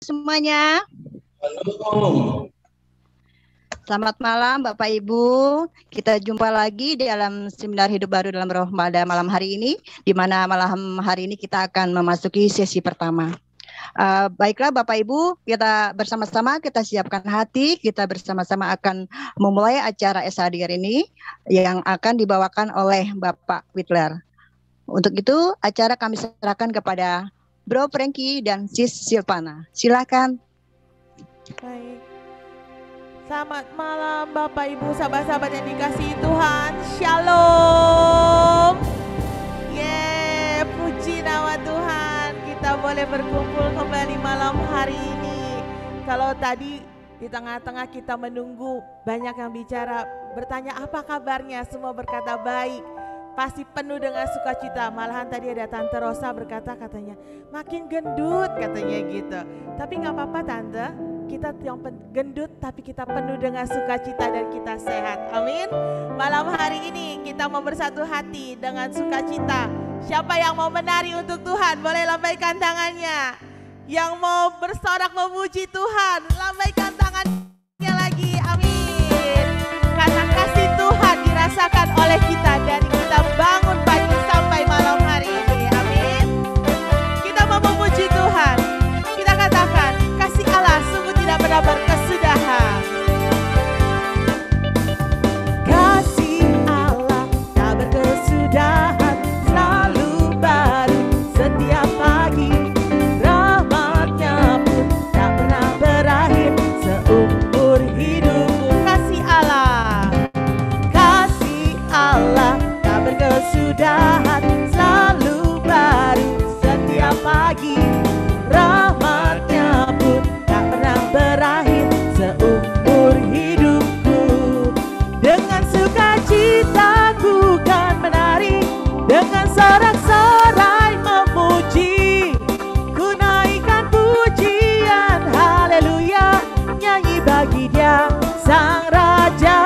semuanya. Halo. Selamat malam Bapak Ibu. Kita jumpa lagi dalam seminar Hidup Baru dalam Roh pada malam hari ini, di mana malam hari ini kita akan memasuki sesi pertama. Baiklah Bapak Ibu, kita bersama-sama kita siapkan hati, kita bersama-sama akan memulai acara SHDR ini yang akan dibawakan oleh Bapak Whitler. Untuk itu acara kami serahkan kepada Bro Franky dan Sis Silvana. Silakan. Baik. Selamat malam Bapak Ibu, sahabat-sahabat yang dikasihi Tuhan. Shalom. Puji nama Tuhan. Kita boleh berkumpul kembali malam hari ini. Kalau tadi di tengah-tengah kita menunggu, banyak yang bicara, bertanya apa kabarnya, semua berkata baik. Pasti penuh dengan sukacita. Malahan tadi ada Tante Rosa berkata, katanya makin gendut katanya gitu. Tapi gak apa-apa Tante, kita yang gendut tapi kita penuh dengan sukacita dan kita sehat. Amin. Malam hari ini kita mau bersatu hati dengan sukacita. Siapa yang mau menari untuk Tuhan boleh lambaikan tangannya. Yang mau bersorak memuji Tuhan lambaikan tangannya lagi. Amin. Karena kasih Tuhan dirasakan oleh kita dari kita bangun pagi sampai malam hari ini. Amin. Kita mau memuji Tuhan. Kita katakan kasih Allah sungguh tidak pernah berkesudahan. Kasih Allah tak berkesudahan, selalu baru setiap pagi. Rahmatnya pun tak pernah berakhir seumur hidupku. Kasih Allah tak berkesudahan, selalu baru setiap pagi. Rahmatnya pun tak pernah berakhir seumur hidupku. Dengan sukacita ku kan menari, dengan sorak-sorai memuji. Ku naikkan pujian, haleluya, nyanyi bagi Dia Sang Raja,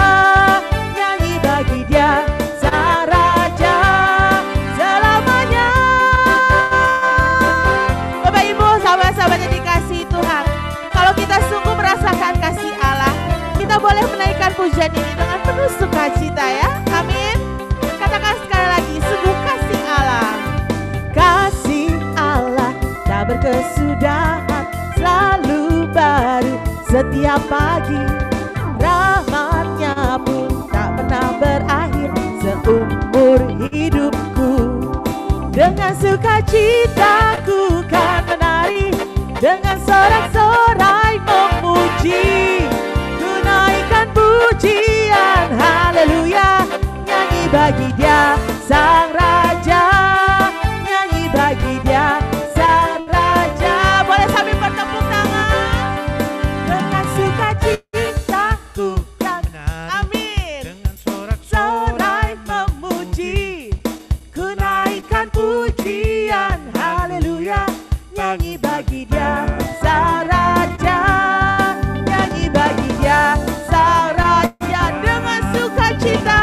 nyanyi bagi Dia Sang Raja selamanya. Bapak Ibu, sahabat-sahabat yang dikasihi Tuhan, kalau kita sungguh merasakan kasih Allah, kita boleh menaikkan pujian ini dengan penuh sukacita ya. Amin. Katakan sekali lagi, sungguh kasih Allah. Kasih Allah tak berkesudahan, selalu baru setiap pagi. Rahmatnya pun tak pernah berakhir seumur hidupku. Dengan sukacita ku kan menari, dengan sorak-sorai memuji. Ku naikkan pujian, haleluya, nyanyi bagi Dia Sang Raja, nyanyi bagi Dia Sang Raja. Boleh sambil bertepuk tangan. Dengan sukacita ku kan, amin, Dengan sorai memuji. Ku naikkan pujian, haleluya, nyanyi bagi Dia Sang Raja, nyanyi bagi Dia Sang Raja. Dengan sukacita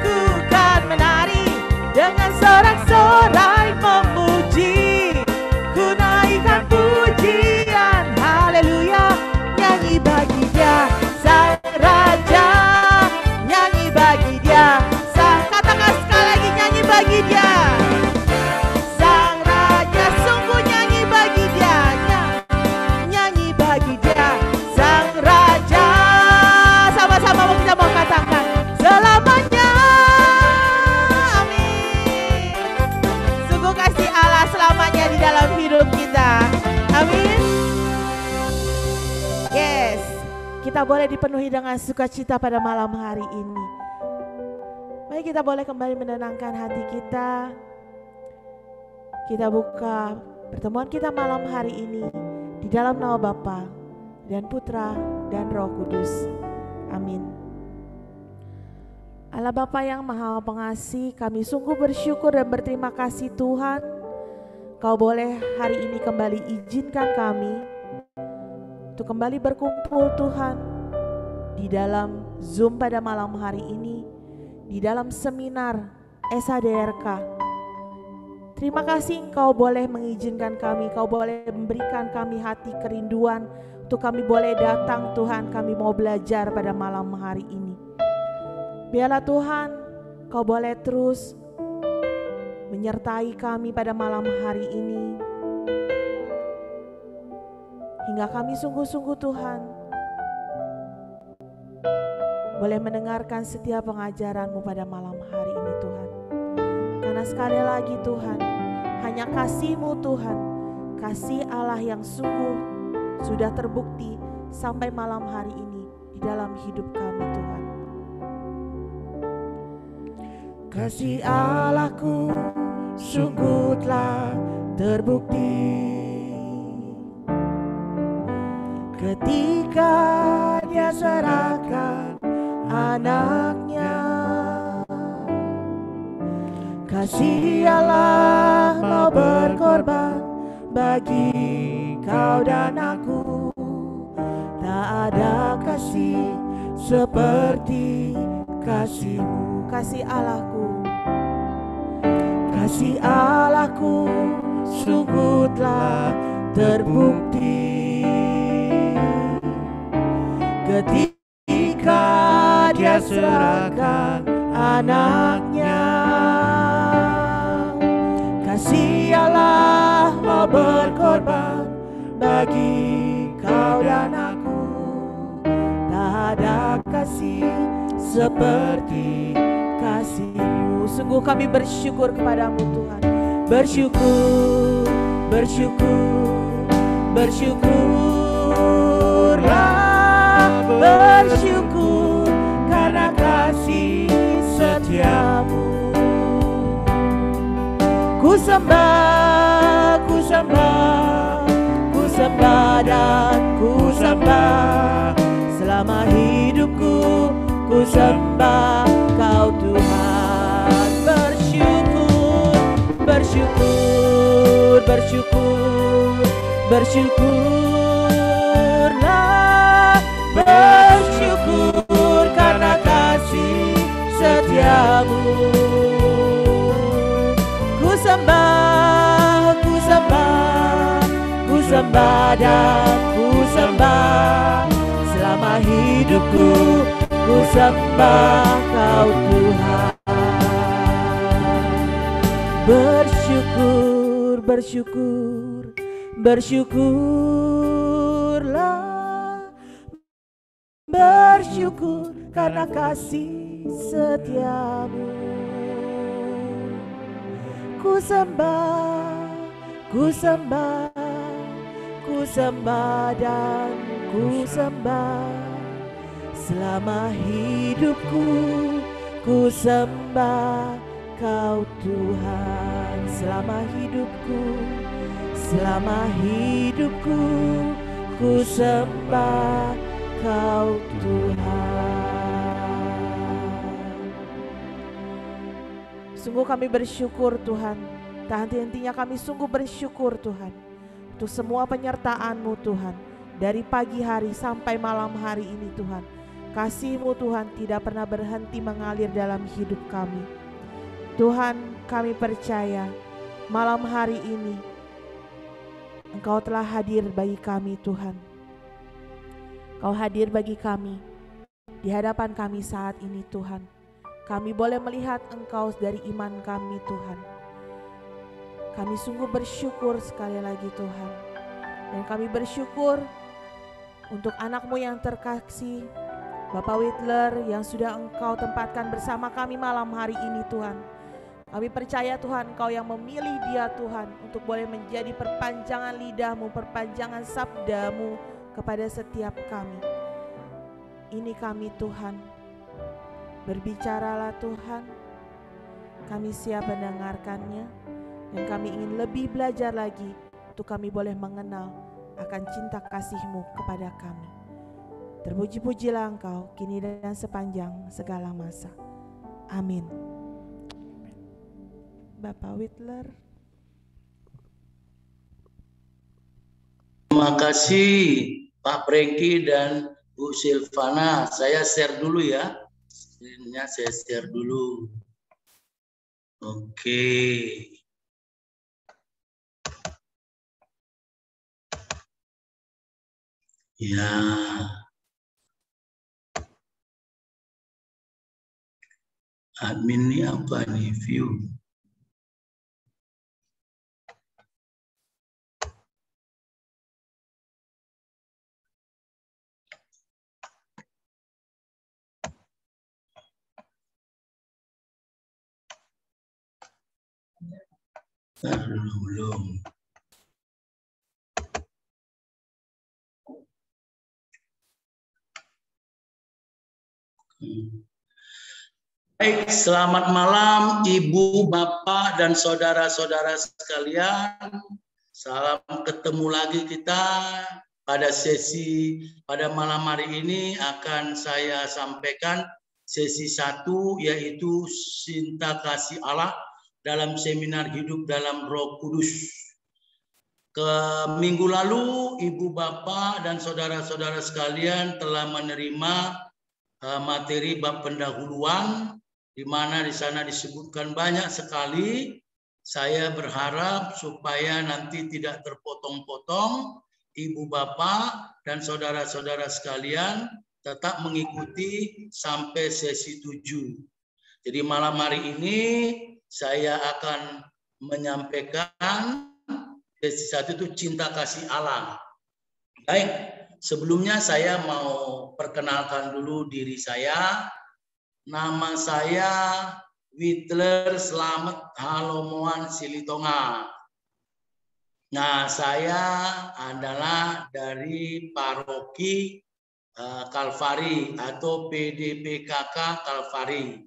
ku kan menari, dengan sorak-sorai memuji. Ku naikkan pujian, haleluya, nyanyi bagi Dia Sang Raja, nyanyi bagi Dia Sang. Katakan sekali lagi, nyanyi bagi Dia Sang Raja, sungguh nyanyi bagi Dia, nyanyi bagi Dia Sang Raja. Sama-sama kita mau katakan selamanya. Amin. Sungguh kasih Allah selamanya di dalam hidup kita. Amin. Yes, kita boleh dipenuhi dengan sukacita pada malam hari ini. Mari kita boleh kembali menenangkan hati kita. Kita buka pertemuan kita malam hari ini di dalam nama Bapa dan Putra dan Roh Kudus. Amin. Allah Bapa yang Maha Pengasih, kami sungguh bersyukur dan berterima kasih Tuhan. Kau boleh hari ini kembali izinkan kami untuk kembali berkumpul Tuhan di dalam Zoom pada malam hari ini, di dalam seminar SHDRK. Terima kasih Engkau boleh mengizinkan kami, Kau boleh memberikan kami hati kerinduan untuk kami boleh datang Tuhan, kami mau belajar pada malam hari ini. Biarlah Tuhan, Kau boleh terus menyertai kami pada malam hari ini. Hingga kami sungguh-sungguh Tuhan boleh mendengarkan setiap pengajaran-Mu pada malam hari ini Tuhan. Karena sekali lagi Tuhan, hanya kasih-Mu Tuhan, kasih Allah yang sungguh sudah terbukti sampai malam hari ini di dalam hidup kami Tuhan. Kasih Allahku sungguh telah terbukti ketika Dia serahkan anaknya. Kasih Allah mau berkorban bagi kau dan aku. Tak ada kasih seperti kasih-Mu. Kasih Allahku, kasih Allahku sungguh telah terbukti ketika Dia serahkan anaknya. Kasih Allah mau berkorban bagi kau dan aku. Tak ada kasih seperti kasih-Mu. sungguh kami bersyukur kepadamu Tuhan. Bersyukur, bersyukur, bersyukurlah, bersyukur karena kasih setia-Mu. Ku sembah, ku sembah, ku sembah dan ku sembah selama hidupku. Ku sembah Kau Tuhan. Bersyukur, bersyukur, bersyukur, bersyukurlah, bersyukur karena kasih setia-Mu. Ku sembah, ku sembah, ku sembah dan ku sembah selama hidupku. Ku sembah Kau Tuhan. Bersyukur, bersyukur, bersyukurlah, bersyukur karena kasih setia-Mu. Ku sembah, ku sembah, ku sembah dan ku sembah selama hidupku. Ku sembah Kau Tuhan. Selama hidupku, selama hidupku, ku sembah Kau Tuhan. Sungguh kami bersyukur Tuhan. Tak henti-hentinya kami sungguh bersyukur Tuhan untuk semua penyertaan-Mu Tuhan. Dari pagi hari sampai malam hari ini Tuhan, kasih-Mu Tuhan tidak pernah berhenti mengalir dalam hidup kami. Tuhan, kami percaya malam hari ini Engkau telah hadir bagi kami Tuhan. Engkau hadir bagi kami di hadapan kami saat ini Tuhan. Kami boleh melihat Engkau dari iman kami Tuhan. Kami sungguh bersyukur sekali lagi Tuhan. Dan kami bersyukur untuk anak-Mu yang terkasih, Bapak Whitler yang sudah Engkau tempatkan bersama kami malam hari ini Tuhan. Kami percaya Tuhan Engkau yang memilih dia Tuhan untuk boleh menjadi perpanjangan lidah-Mu, perpanjangan sabda-Mu kepada setiap kami. Ini kami Tuhan, berbicaralah Tuhan, kami siap mendengarkannya dan kami ingin lebih belajar lagi untuk kami boleh mengenal akan cinta kasih-Mu kepada kami. Terpuji-pujilah Engkau kini dan sepanjang segala masa. Amin. Bapak Whitler. Terima kasih Pak Prengki dan Bu Silvana. Saya share dulu ya. Screen-nya saya share dulu. Oke. Ya. Admin ini apa nih? View. Belum. Baik, selamat malam Ibu, Bapak, dan saudara-saudara sekalian. Salam ketemu lagi kita pada sesi pada malam hari ini akan saya sampaikan sesi 1 yaitu cinta kasih Allah dalam seminar hidup dalam Roh Kudus. Ke minggu lalu Ibu, Bapak, dan saudara-saudara sekalian telah menerima materi bab pendahuluan, di mana di sana disebutkan banyak sekali. Saya berharap supaya nanti tidak terpotong-potong, Ibu, Bapak, dan saudara-saudara sekalian tetap mengikuti sampai sesi 7. Jadi malam hari ini saya akan menyampaikan sesi 1 itu cinta kasih Allah. Baik, sebelumnya saya mau perkenalkan dulu diri saya. Nama saya Witler Slamet Halomoan Silitonga. Nah, saya adalah dari paroki Kalvari atau PDPKK Kalvari.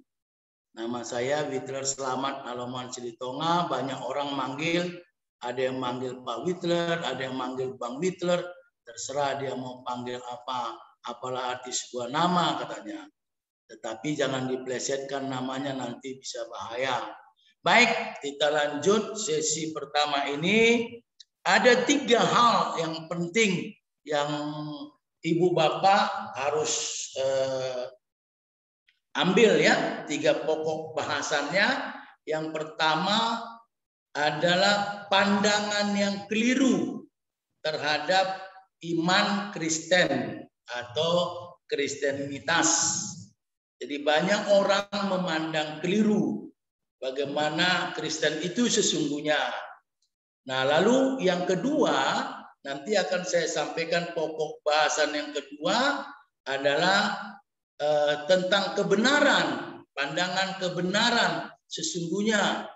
Nama saya Witler Slamet Halomoan Silitonga. Banyak orang manggil, ada yang manggil Pak Witler, ada yang manggil Bang Witler. Terserah dia mau panggil apa, apalah arti sebuah nama katanya. Tetapi jangan diplesetkan namanya, nanti bisa bahaya. Baik, kita lanjut sesi pertama ini. Ada 3 hal yang penting yang Ibu Bapak harus ambil ya. 3 pokok bahasannya. Yang pertama adalah pandangan yang keliru terhadap iman Kristen atau Kristenitas. Jadi banyak orang memandang keliru bagaimana Kristen itu sesungguhnya. Nah, lalu yang kedua, nanti akan saya sampaikan pokok bahasan yang kedua adalah tentang kebenaran, pandangan kebenaran sesungguhnya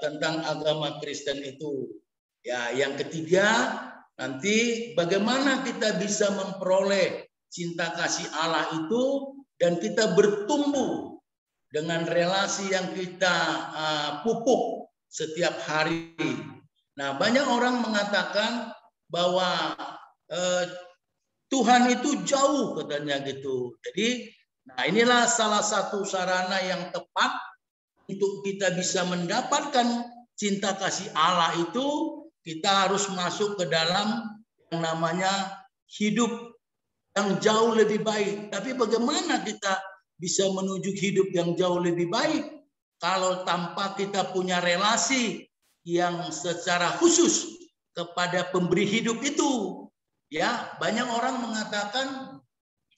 tentang agama Kristen itu. Ya, yang ketiga, nanti bagaimana kita bisa memperoleh cinta kasih Allah itu dan kita bertumbuh dengan relasi yang kita pupuk setiap hari. Nah, banyak orang mengatakan bahwa Tuhan itu jauh katanya gitu. Jadi, nah inilah salah satu sarana yang tepat untuk kita bisa mendapatkan cinta kasih Allah itu, kita harus masuk ke dalam yang namanya hidup yang jauh lebih baik. Tapi bagaimana kita bisa menuju hidup yang jauh lebih baik kalau tanpa kita punya relasi yang secara khusus kepada pemberi hidup itu? Ya, banyak orang mengatakan,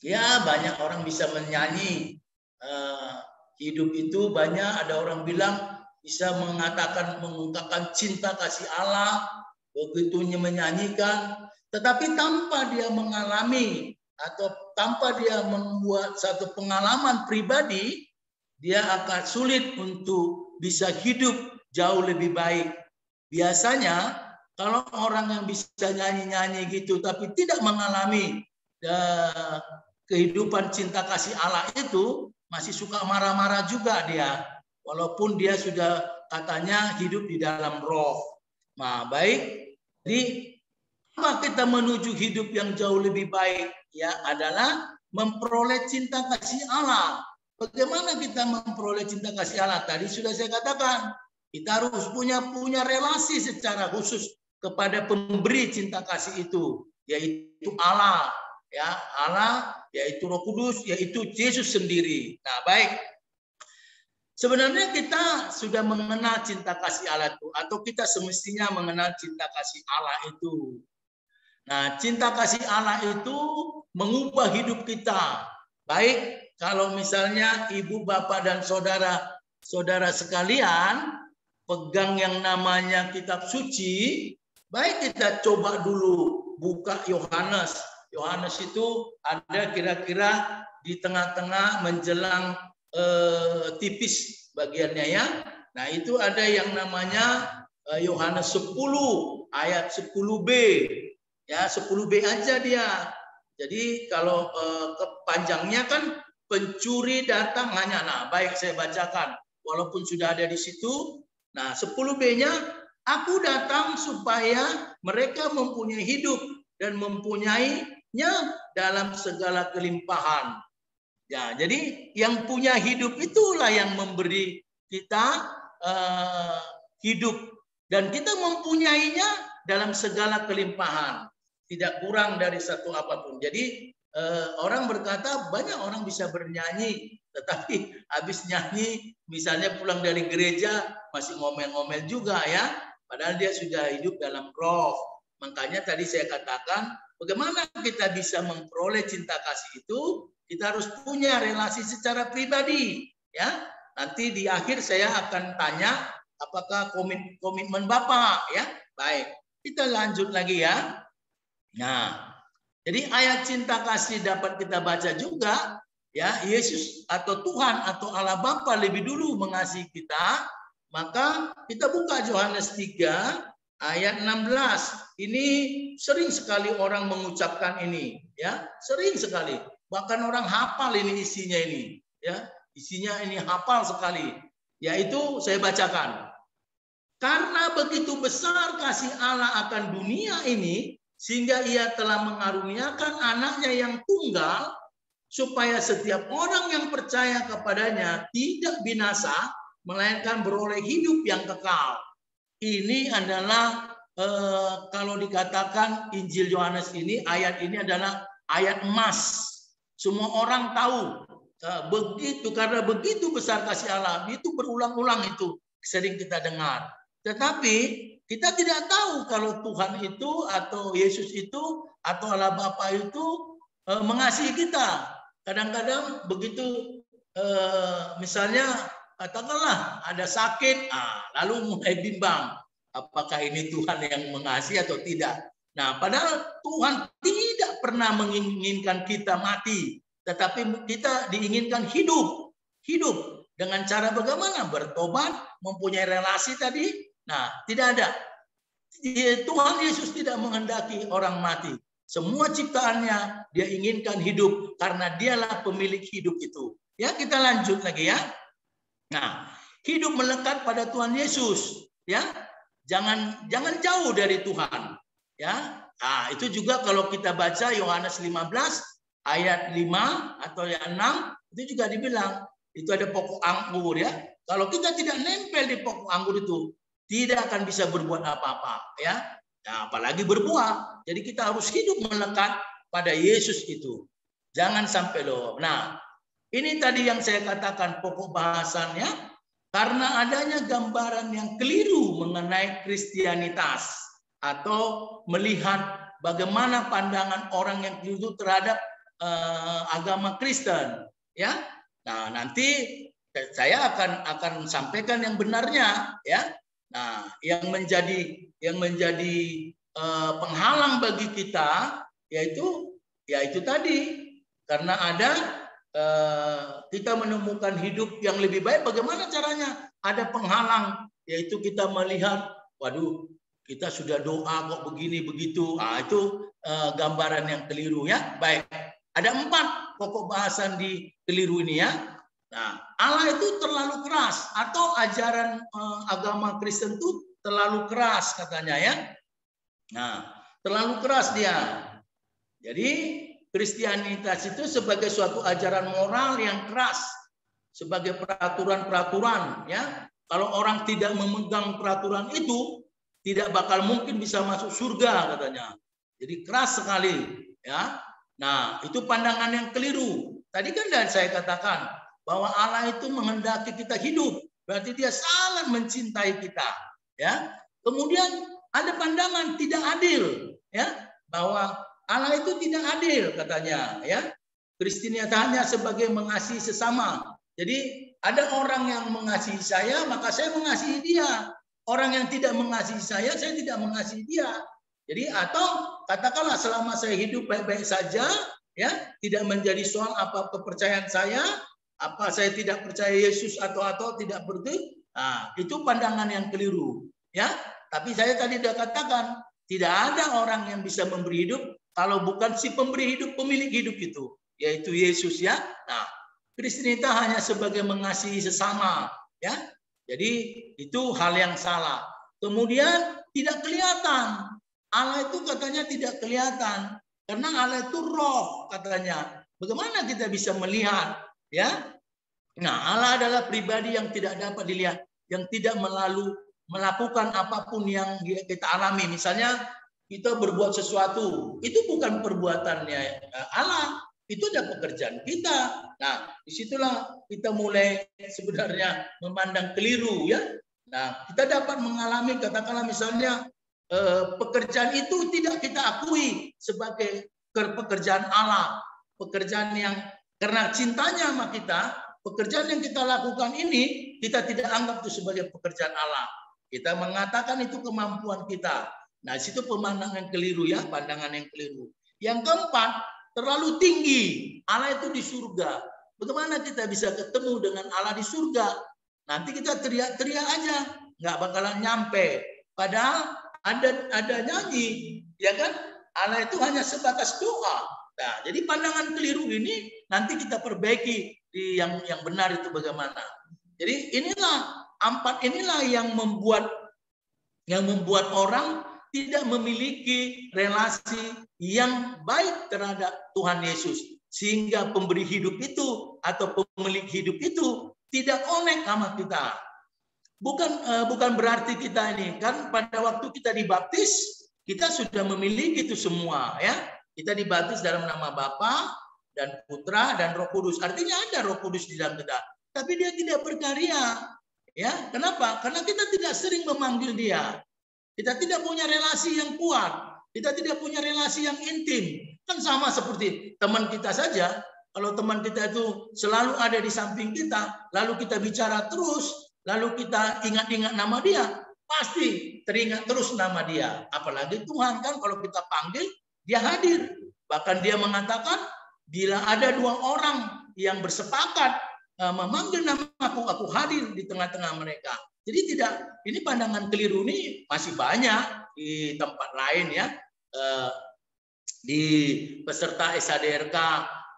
ya banyak orang bisa menyanyi hidup itu banyak. Ada orang bilang bisa mengungkapkan cinta kasih Allah, begitunya menyanyikan, tetapi tanpa dia mengalami atau tanpa dia membuat satu pengalaman pribadi, dia akan sulit untuk bisa hidup jauh lebih baik. Biasanya kalau orang yang bisa nyanyi-nyanyi gitu tapi tidak mengalami kehidupan cinta kasih Allah itu, masih suka marah-marah juga dia, walaupun dia sudah katanya hidup di dalam roh. Nah, baik. Jadi kita menuju hidup yang jauh lebih baik ya adalah memperoleh cinta kasih Allah. Bagaimana kita memperoleh cinta kasih Allah? Tadi sudah saya katakan, kita harus punya relasi secara khusus kepada pemberi cinta kasih itu, yaitu Allah, ya Allah, yaitu Roh Kudus, yaitu Yesus sendiri. Nah, baik. Sebenarnya kita sudah mengenal cinta kasih Allah itu, atau kita semestinya mengenal cinta kasih Allah itu. Nah, cinta kasih Allah itu mengubah hidup kita. Baik kalau misalnya ibu, bapak, dan saudara sekalian pegang yang namanya kitab suci, baik kita coba dulu buka Yohanes. Yohanes itu ada kira-kira di tengah-tengah menjelang tipis bagiannya ya. Nah, itu ada yang namanya Yohanes 10 ayat 10b. Ya, 10b aja dia. Jadi kalau kepanjangnya kan pencuri datang hanya. Nah, baik saya bacakan walaupun sudah ada di situ. Nah, 10b-nya, aku datang supaya mereka mempunyai hidup dan mempunyainya dalam segala kelimpahan. Ya, jadi yang punya hidup itulah yang memberi kita hidup, dan kita mempunyainya dalam segala kelimpahan, tidak kurang dari satu apapun. Jadi orang berkata banyak orang bisa bernyanyi, tetapi habis nyanyi misalnya pulang dari gereja masih ngomel-ngomel juga ya, padahal dia sudah hidup dalam roh. Makanya tadi saya katakan bagaimana kita bisa memperoleh cinta kasih itu, kita harus punya relasi secara pribadi ya. Nanti di akhir saya akan tanya apakah komitmen Bapak ya. Baik, kita lanjut lagi ya. Nah, jadi ayat cinta kasih dapat kita baca juga ya, Yesus atau Tuhan atau Allah Bapa lebih dulu mengasihi kita. Maka kita buka Yohanes 3 ayat 16. Ini sering sekali orang mengucapkan ini ya, sering sekali. Bahkan orang hafal ini isinya ini ya. Isinya ini hafal sekali. Yaitu saya bacakan. Karena begitu besar kasih Allah akan dunia ini, sehingga ia telah mengaruniakan anaknya yang tunggal, supaya setiap orang yang percaya kepadanya tidak binasa, melainkan beroleh hidup yang kekal. Ini adalah kalau dikatakan Injil Yohanes ini, ayat ini adalah ayat emas. Semua orang tahu begitu, karena begitu besar kasih Allah. Itu berulang-ulang, itu sering kita dengar. Tetapi kita tidak tahu kalau Tuhan itu atau Yesus itu atau Allah Bapa itu mengasihi kita. Kadang-kadang begitu misalnya katakanlah ada sakit, lalu mulai bimbang apakah ini Tuhan yang mengasihi atau tidak. Nah, padahal Tuhan tidak pernah menginginkan kita mati, tetapi kita diinginkan hidup. Hidup dengan cara bagaimana? Bertobat, mempunyai relasi tadi. Nah, tidak ada. Tuhan Yesus tidak menghendaki orang mati. Semua ciptaannya dia inginkan hidup karena dialah pemilik hidup itu. Ya, kita lanjut lagi ya. Nah, hidup melekat pada Tuhan Yesus, ya. Jangan jauh dari Tuhan, ya. Nah, itu juga kalau kita baca Yohanes 15 ayat 5 atau ayat 6, itu juga dibilang itu ada pokok anggur ya. Kalau kita tidak nempel di pokok anggur itu, tidak akan bisa berbuat apa-apa ya. Nah, apalagi berbuah. Jadi kita harus hidup melekat pada Yesus itu. Jangan sampai loh. Nah, ini tadi yang saya katakan pokok bahasannya, karena adanya gambaran yang keliru mengenai Kristianitas atau melihat bagaimana pandangan orang yang keliru terhadap agama Kristen ya. Nah, nanti saya akan sampaikan yang benarnya ya. Nah, yang menjadi penghalang bagi kita yaitu tadi, karena ada kita menemukan hidup yang lebih baik. Bagaimana caranya? Ada penghalang, yaitu kita melihat, waduh, kita sudah doa kok begini begitu. Itu gambaran yang keliru ya. Baik, ada 4 pokok bahasan di keliru ini ya. Nah, Allah itu terlalu keras, atau ajaran agama Kristen itu terlalu keras katanya ya. Nah, terlalu keras dia. Jadi Kristianitas itu sebagai suatu ajaran moral yang keras, sebagai peraturan-peraturan ya. Kalau orang tidak memegang peraturan itu, tidak bakal mungkin bisa masuk surga katanya. Jadi keras sekali ya. Nah, itu pandangan yang keliru. Tadi kan dan saya katakan bahwa Allah itu menghendaki kita hidup, berarti dia sangat mencintai kita ya. Kemudian ada pandangan tidak adil ya. bahwa Allah itu tidak adil katanya, ya. Kristenitas hanya sebagai mengasihi sesama. Jadi ada orang yang mengasihi saya, maka saya mengasihi dia. Orang yang tidak mengasihi saya tidak mengasihi dia. Jadi atau katakanlah selama saya hidup baik-baik saja, ya, tidak menjadi soal apa kepercayaan saya, apa saya tidak percaya Yesus atau tidak berarti, nah, itu pandangan yang keliru, ya. Tapi saya tadi sudah katakan tidak ada orang yang bisa memberi hidup kalau bukan si pemberi hidup, pemilik hidup itu, yaitu Yesus, ya. Nah, Kristenitas hanya sebagai mengasihi sesama, ya. Jadi itu hal yang salah. Kemudian tidak kelihatan. Allah itu katanya tidak kelihatan karena Allah itu roh katanya. Bagaimana kita bisa melihat, ya? Nah, Allah adalah pribadi yang tidak dapat dilihat, yang tidak melakukan apapun yang kita alami. Misalnya kita berbuat sesuatu, itu bukan perbuatannya Allah. Itu ada pekerjaan kita. Nah, disitulah kita mulai sebenarnya memandang keliru, ya. Nah, kita dapat mengalami, katakanlah misalnya pekerjaan itu tidak kita akui sebagai pekerjaan Allah, pekerjaan yang karena cintanya sama kita, pekerjaan yang kita lakukan ini kita tidak anggap itu sebagai pekerjaan Allah. Kita mengatakan itu kemampuan kita. Nah, situ pemandangan keliru, ya, pandangan yang keliru. Yang keempat, terlalu tinggi. Allah itu di surga. Bagaimana kita bisa ketemu dengan Allah di surga? Nanti kita teriak-teriak aja, nggak bakalan nyampe. Padahal ada nyanyi, ya kan? Allah itu hanya sebatas doa. Nah, jadi pandangan keliru ini nanti kita perbaiki di yang benar itu bagaimana. Jadi empat inilah yang membuat orang tidak memiliki relasi yang baik terhadap Tuhan Yesus, sehingga pemberi hidup itu atau pemilik hidup itu tidak connect sama kita. Bukan berarti kita ini kan pada waktu kita dibaptis kita sudah memiliki itu semua, ya. Kita dibaptis dalam nama Bapa dan Putra dan Roh Kudus. Artinya ada Roh Kudus di dalam kita, tapi dia tidak berkarya, ya. Kenapa? Karena kita tidak sering memanggil dia. Kita tidak punya relasi yang kuat. Kita tidak punya relasi yang intim. Kan sama seperti teman kita saja. Kalau teman kita itu selalu ada di samping kita, lalu kita bicara terus, lalu kita ingat-ingat nama dia, pasti teringat terus nama dia. Apalagi Tuhan kan kalau kita panggil, dia hadir. Bahkan dia mengatakan, bila ada dua orang yang bersepakat memanggil namaku, aku hadir di tengah-tengah mereka. Jadi ini pandangan keliru ini masih banyak di tempat lain, ya. Di peserta SADRK,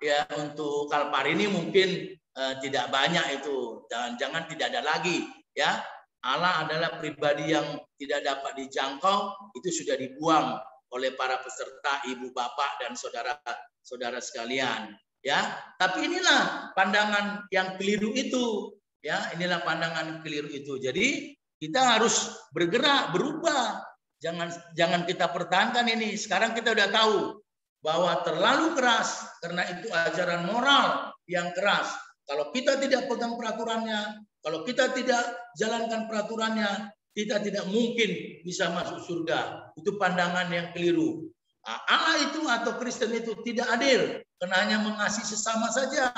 ya, untuk Kalpar ini mungkin tidak banyak itu. Jangan tidak ada lagi, ya. Allah adalah pribadi yang tidak dapat dijangkau, itu sudah dibuang oleh para peserta, ibu, bapak, dan saudara-saudara sekalian, ya. Tapi inilah pandangan yang keliru itu. Ya, inilah pandangan keliru itu. Jadi kita harus bergerak, berubah. Jangan kita pertahankan ini. Sekarang kita udah tahu bahwa terlalu keras karena itu ajaran moral yang keras. Kalau kita tidak pegang peraturannya, kalau kita tidak jalankan peraturannya, kita tidak mungkin bisa masuk surga. Itu pandangan yang keliru. Nah, Allah itu atau Kristen itu tidak adil karena hanya mengasihi sesama saja,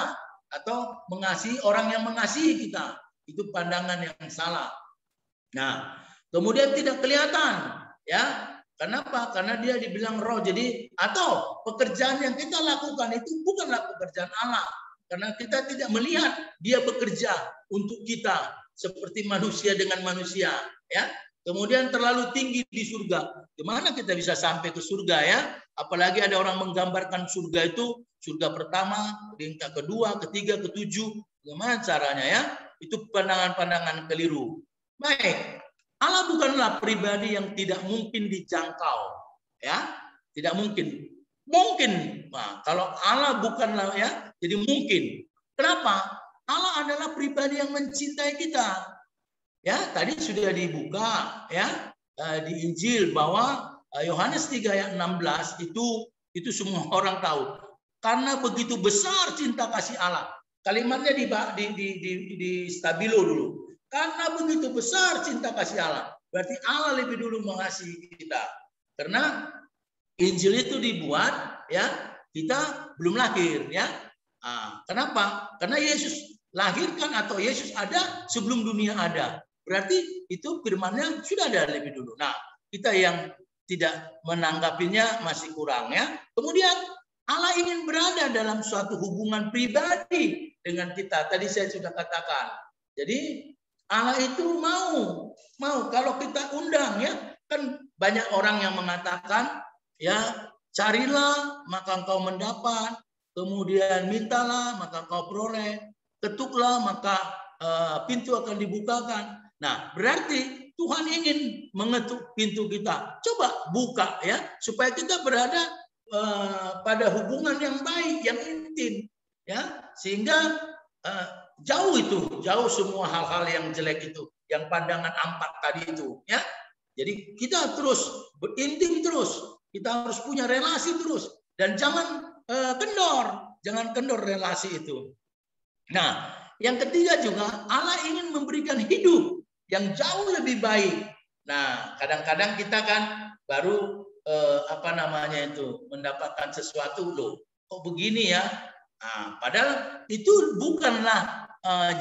atau mengasihi orang yang mengasihi kita. Itu pandangan yang salah. Nah, kemudian tidak kelihatan, ya. Kenapa? Karena dia dibilang roh. Jadi atau pekerjaan yang kita lakukan itu bukanlah pekerjaan Allah. Karena kita tidak melihat dia bekerja untuk kita seperti manusia dengan manusia, ya. Kemudian terlalu tinggi di surga. Gimana kita bisa sampai ke surga, ya? Apalagi ada orang menggambarkan surga itu surga pertama, tingkat kedua, ketiga, ketujuh. Gimana caranya, ya? Itu pandangan-pandangan keliru. Baik, Allah bukanlah pribadi yang tidak mungkin dijangkau, ya. Tidak mungkin. Mungkin. Nah, kalau Allah bukanlah, ya, jadi mungkin. Kenapa? Allah adalah pribadi yang mencintai kita. Ya, tadi sudah dibuka, ya, di Injil bahwa Yohanes 3 ayat 16 itu semua orang tahu. Karena begitu besar cinta kasih Allah. Kalimatnya di stabilo dulu. Karena begitu besar cinta kasih Allah. Berarti Allah lebih dulu mengasihi kita. Karena Injil itu dibuat ya kita belum lahir ya. Kenapa? Karena Yesus lahirkan atau Yesus ada sebelum dunia ada. Berarti itu firman-Nya sudah ada lebih dulu. Nah, kita yang tidak menanggapinya masih kurang ya. Kemudian Allah ingin berada dalam suatu hubungan pribadi dengan kita. Tadi saya sudah katakan. Jadi Allah itu mau kalau kita undang ya. Kan banyak orang yang mengatakan ya, carilah maka engkau mendapat, kemudian mintalah maka engkau peroleh, ketuklah maka pintu akan dibukakan. Nah, berarti Tuhan ingin mengetuk pintu kita. Coba buka ya, supaya kita berada pada hubungan yang baik, yang intim, ya, sehingga jauh semua hal-hal yang jelek itu, yang pandangan ampat tadi itu, ya. Jadi kita terus berintim terus, kita harus punya relasi terus, dan jangan kendor relasi itu. Nah, yang ketiga juga Allah ingin memberikan hidup yang jauh lebih baik. Nah, kadang-kadang kita kan baru mendapatkan sesuatu loh. Kok begini ya? Nah, padahal itu bukanlah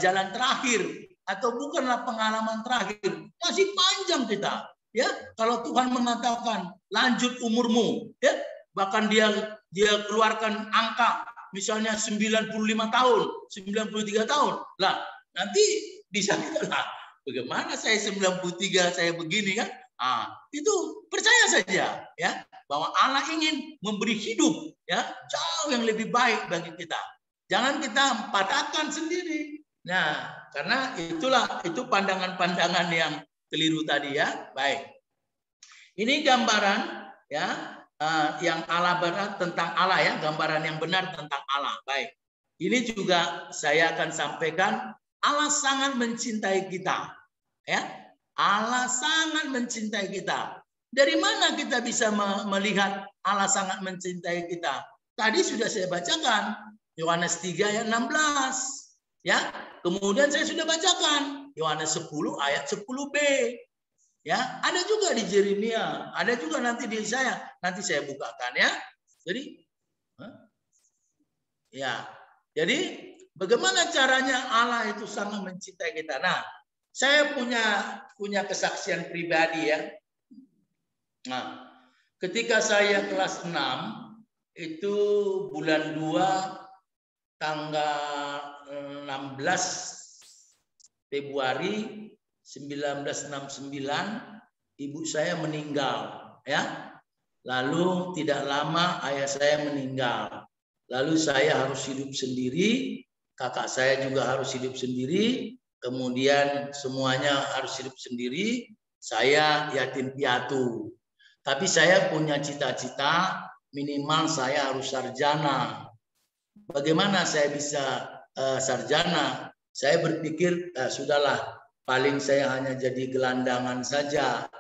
jalan terakhir atau bukanlah pengalaman terakhir. Masih panjang kita. Ya, kalau Tuhan mengatakan lanjut umurmu, ya, bahkan dia keluarkan angka misalnya 95 tahun, 93 tahun. Lah, nanti bisa kita lah. Bagaimana saya 93 saya begini kan? Itu percaya saja ya bahwa Allah ingin memberi hidup ya jauh yang lebih baik bagi kita. Jangan kita patahkan sendiri. Nah, karena itu pandangan-pandangan yang keliru tadi ya. Baik. Ini gambaran ya yang Allah benar tentang Allah ya, gambaran yang benar tentang Allah. Baik. Ini juga saya akan sampaikan, Allah sangat mencintai kita. Ya, Allah sangat mencintai kita. Dari mana kita bisa melihat Allah sangat mencintai kita? Tadi sudah saya bacakan Yohanes 3 ayat 16. Ya, kemudian saya sudah bacakan Yohanes 10 ayat 10b. Ya, ada juga di Yeremia, ada juga nanti di Yesaya. Nanti saya bukakan ya. Jadi bagaimana caranya Allah itu sangat mencintai kita? Nah, saya punya kesaksian pribadi ya. Nah, ketika saya kelas 6 itu bulan 2 tanggal 16 Februari 1969 ibu saya meninggal ya. Lalu tidak lama ayah saya meninggal. Lalu saya harus hidup sendiri, kakak saya juga harus hidup sendiri. Kemudian semuanya harus hidup sendiri. Saya yatim piatu. Tapi saya punya cita-cita minimal saya harus sarjana. Bagaimana saya bisa sarjana? Saya berpikir sudahlah, paling saya hanya jadi gelandangan saja.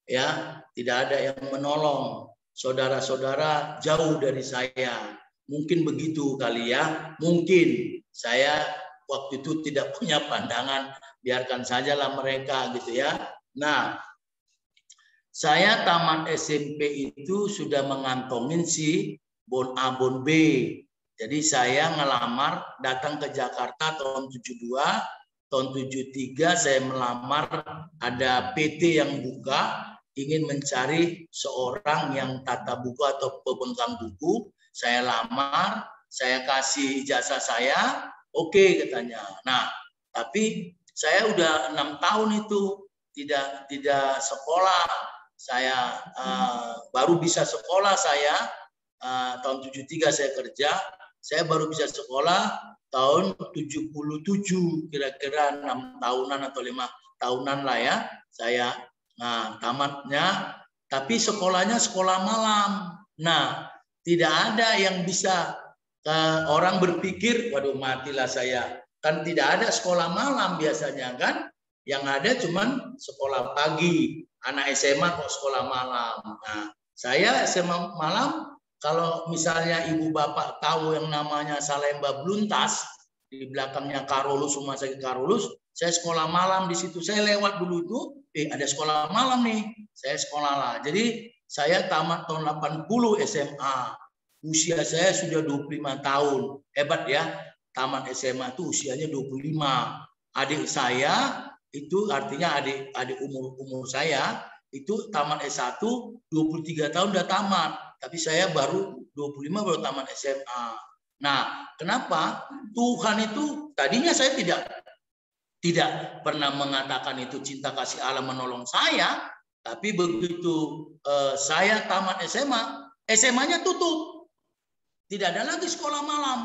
Ya, tidak ada yang menolong. Saudara-saudara jauh dari saya. Mungkin begitu kali ya. Mungkin saya waktu itu tidak punya pandangan, biarkan sajalah mereka gitu ya. Nah, saya tamat SMP itu sudah mengantongin si bon A, bon B. Jadi saya ngelamar, datang ke Jakarta tahun 72, tahun 73 saya melamar, ada PT yang buka, ingin mencari seorang yang tata buku atau pembengkang buku. Saya lamar, saya kasih ijazah saya. Oke, katanya. Nah, tapi saya udah 6 tahun itu tidak sekolah. Saya baru bisa sekolah saya tahun 73 saya kerja. Saya baru bisa sekolah tahun 77, kira-kira 6 tahunan atau 5 tahunan lah ya. Saya tamatnya, tapi sekolahnya sekolah malam. Nah, tidak ada yang bisa orang berpikir, waduh matilah saya. Kan tidak ada sekolah malam biasanya kan. Yang ada cuman sekolah pagi. Anak SMA kok sekolah malam. Nah, saya SMA malam, kalau misalnya ibu bapak tahu yang namanya Salemba Bluntas, di belakangnya Karolus, Rumah Sakit Karolus, saya sekolah malam di situ. Saya lewat dulu itu, ada sekolah malam nih. Saya sekolah lah. Jadi Saya tamat tahun 80 SMA. Usia saya sudah 25 tahun. Hebat ya. Tamat SMA itu usianya 25. Adik saya itu artinya adik umur saya itu tamat S1 23 tahun udah tamat. Tapi saya baru 25 baru tamat SMA. Nah, kenapa? Tuhan itu tadinya saya tidak pernah mengatakan itu cinta kasih Allah menolong saya, tapi begitu saya tamat SMA, SMA-nya tutup. Tidak ada lagi sekolah malam.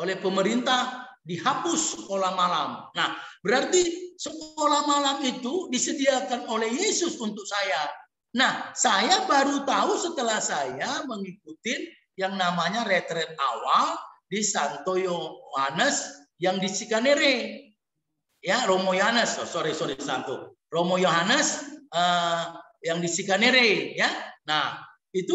Oleh pemerintah dihapus sekolah malam. Nah, berarti sekolah malam itu disediakan oleh Yesus untuk saya. Nah, saya baru tahu setelah saya mengikuti yang namanya retret awal di Santo Yohanes yang di Cikanere. Ya, Romo Yohanes, Santo. Romo Yohanes yang di Cikanere, ya. Nah, itu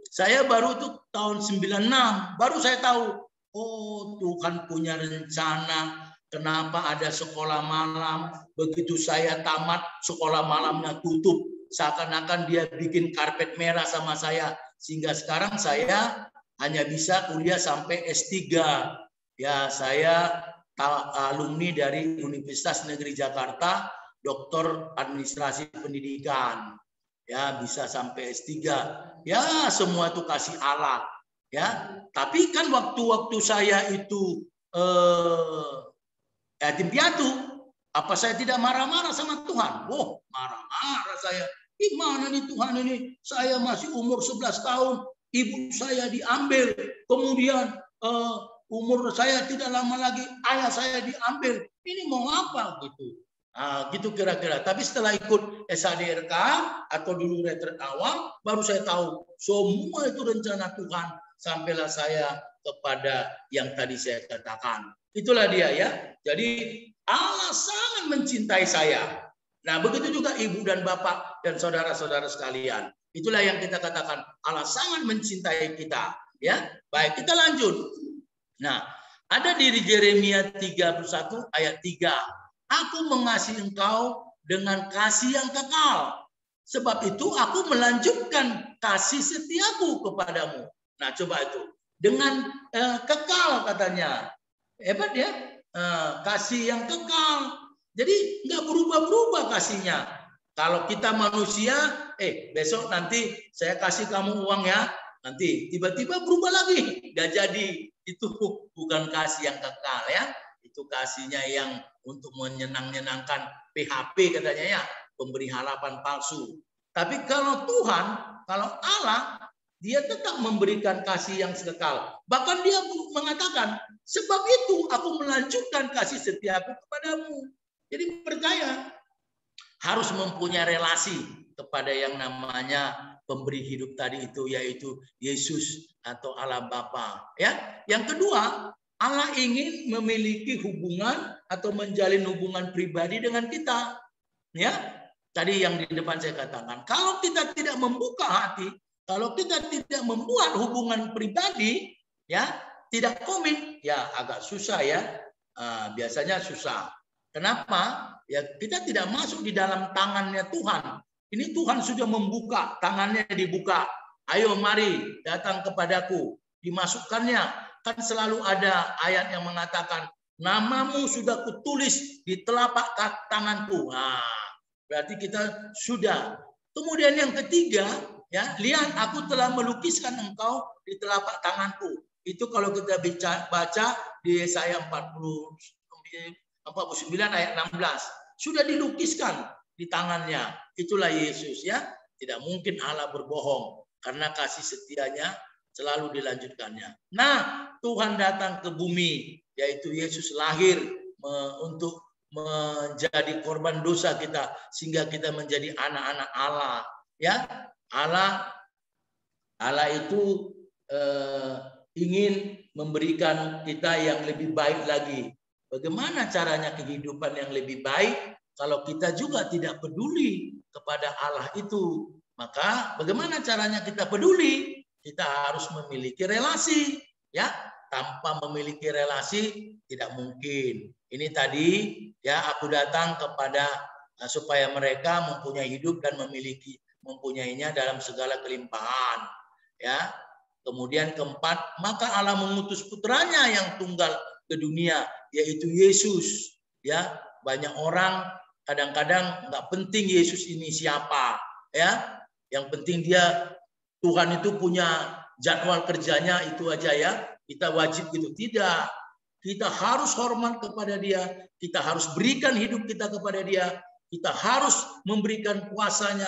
saya baru itu tahun 96 baru saya tahu, oh Tuhan punya rencana. Kenapa ada sekolah malam? Begitu saya tamat, sekolah malamnya tutup. Seakan-akan dia bikin karpet merah sama saya. Sehingga sekarang saya hanya bisa kuliah sampai S3. Ya, saya alumni dari Universitas Negeri Jakarta, Doktor Administrasi Pendidikan. Ya, bisa sampai S3. Ya, semua itu kasih Allah. Ya, tapi kan waktu-waktu saya itu yatim piatu, apa saya tidak marah-marah sama Tuhan? Oh, marah-marah saya. Gimana nih Tuhan ini? Saya masih umur 11 tahun, ibu saya diambil, kemudian umur saya tidak lama lagi ayah saya diambil. Ini mau apa gitu? Nah, gitu kira-kira. Tapi setelah ikut SADRK atau dulu retret awal, baru saya tahu semua itu rencana Tuhan. Sampailah saya kepada yang tadi saya katakan. Itulah dia ya. Jadi Allah sangat mencintai saya. Nah, begitu juga ibu dan bapak dan saudara-saudara sekalian. Itulah yang kita katakan Allah sangat mencintai kita. Ya, baik kita lanjut. Nah, ada di Yeremia 31 ayat 3. Aku mengasihi engkau dengan kasih yang kekal. Sebab itu aku melanjutkan kasih setiaku kepadamu. Nah, coba itu. Dengan kekal katanya. Hebat ya. Kasih yang kekal. Jadi nggak berubah-berubah kasihnya. Kalau kita manusia, besok nanti saya kasih kamu uang ya. Nanti tiba-tiba berubah lagi. Nggak jadi. Itu bukan kasih yang kekal ya. Itu kasihnya yang untuk menyenangkan PHP katanya ya. Pemberi harapan palsu. Tapi kalau Tuhan, kalau Allah, dia tetap memberikan kasih yang kekal. Bahkan dia mengatakan, sebab itu aku melanjutkan kasih setiaku kepadamu. Jadi percaya harus mempunyai relasi kepada yang namanya pemberi hidup tadi itu, yaitu Yesus atau Allah Bapa. Ya, yang kedua, Allah ingin memiliki hubungan atau menjalin hubungan pribadi dengan kita. Ya, tadi yang di depan saya katakan, kalau kita tidak membuka hati, kalau kita tidak membuat hubungan pribadi, ya tidak komit, ya agak susah ya. Biasanya susah. Kenapa? Ya kita tidak masuk di dalam tangannya Tuhan. Ini Tuhan sudah membuka, tangannya dibuka. Ayo mari datang kepadaku. Dimasukkannya. Kan selalu ada ayat yang mengatakan, namamu sudah kutulis di telapak tanganku. Nah, berarti kita sudah. Kemudian yang ketiga, ya, lihat aku telah melukiskan engkau di telapak tanganku. Itu kalau kita baca di Yesaya 49 ayat 16. Sudah dilukiskan di tangannya. Itulah Yesus ya. Tidak mungkin Allah berbohong. Karena kasih setianya selalu dilanjutkannya. Nah, Tuhan datang ke bumi. Yaitu Yesus lahir untuk menjadi korban dosa kita. Sehingga kita menjadi anak-anak Allah. Ya, Allah itu ingin memberikan kita yang lebih baik lagi. Bagaimana caranya kehidupan yang lebih baik kalau kita juga tidak peduli kepada Allah itu? Maka bagaimana caranya kita peduli? Kita harus memiliki relasi, ya. Tanpa memiliki relasi tidak mungkin. Ini tadi ya aku datang kepada supaya mereka mempunyai hidup dan mempunyainya dalam segala kelimpahan. Ya. Kemudian keempat, maka Allah mengutus putranya yang tunggal ke dunia, yaitu Yesus. Ya, banyak orang kadang-kadang nggak penting Yesus ini siapa, ya. Yang penting dia Tuhan itu punya jadwal kerjanya itu aja ya. Kita wajib gitu. Tidak. Kita harus hormat kepada dia. Kita harus berikan hidup kita kepada dia. Kita harus memberikan kuasanya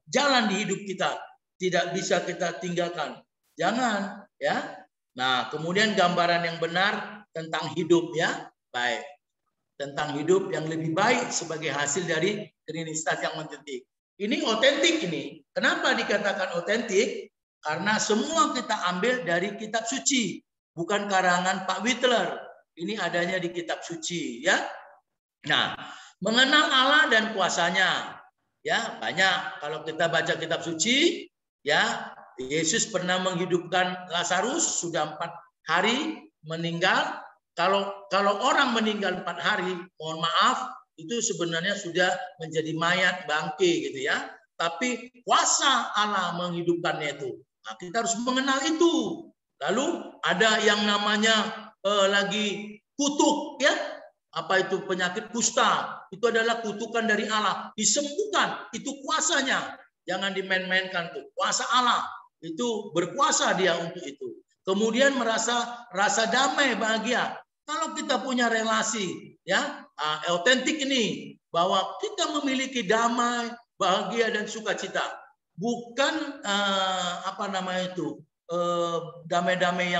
jalan di hidup kita. Tidak bisa kita tinggalkan. Jangan ya. Nah, kemudian gambaran yang benar tentang hidup ya. Baik. Tentang hidup yang lebih baik sebagai hasil dari Trinitas yang mendetik. Ini otentik ini. Kenapa dikatakan otentik? Karena semua kita ambil dari kitab suci, bukan karangan Pak Whitler. Ini adanya di kitab suci ya. Nah, mengenal Allah dan kuasanya. Ya, banyak kalau kita baca kitab suci ya, Yesus pernah menghidupkan Lazarus, sudah 4 hari meninggal. Kalau orang meninggal 4 hari, mohon maaf, itu sebenarnya sudah menjadi mayat bangke gitu ya. Tapi kuasa Allah menghidupkannya itu. Nah, kita harus mengenal itu. Lalu ada yang namanya lagi kutuk ya. Apa itu penyakit kusta? Itu adalah kutukan dari Allah. Disembuhkan, itu kuasanya. Jangan dimain-mainkan tuh. Kuasa Allah itu berkuasa dia untuk itu. Kemudian rasa damai, bahagia. Kalau kita punya relasi ya, autentik ini bahwa kita memiliki damai, bahagia dan sukacita. Bukan damai-damai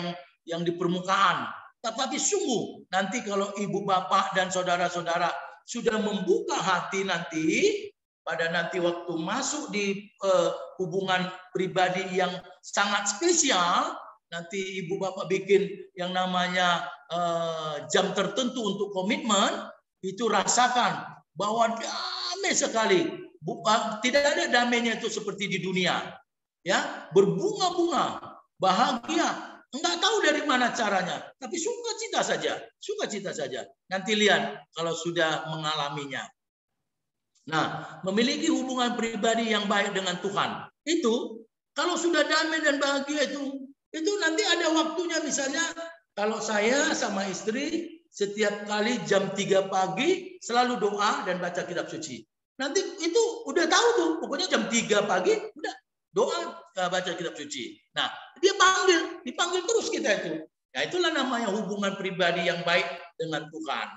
yang di permukaan, tetapi sungguh nanti kalau ibu bapak dan saudara-saudara sudah membuka hati nanti pada nanti waktu masuk di hubungan pribadi yang sangat spesial, nanti ibu bapak bikin yang namanya jam tertentu untuk komitmen, itu rasakan bahwa damai sekali. Tidak ada damainya itu seperti di dunia. Ya, berbunga-bunga, bahagia. Enggak tahu dari mana caranya, tapi sukacita saja. Nanti lihat kalau sudah mengalaminya. Nah, memiliki hubungan pribadi yang baik dengan Tuhan. Itu kalau sudah damai dan bahagia itu nanti ada waktunya, misalnya kalau saya sama istri setiap kali jam 3 pagi selalu doa dan baca kitab suci. Nanti itu udah tahu tuh, pokoknya jam 3 pagi udah doa baca kitab suci. Nah, dia dipanggil terus kita itu. Nah, itulah namanya hubungan pribadi yang baik dengan Tuhan.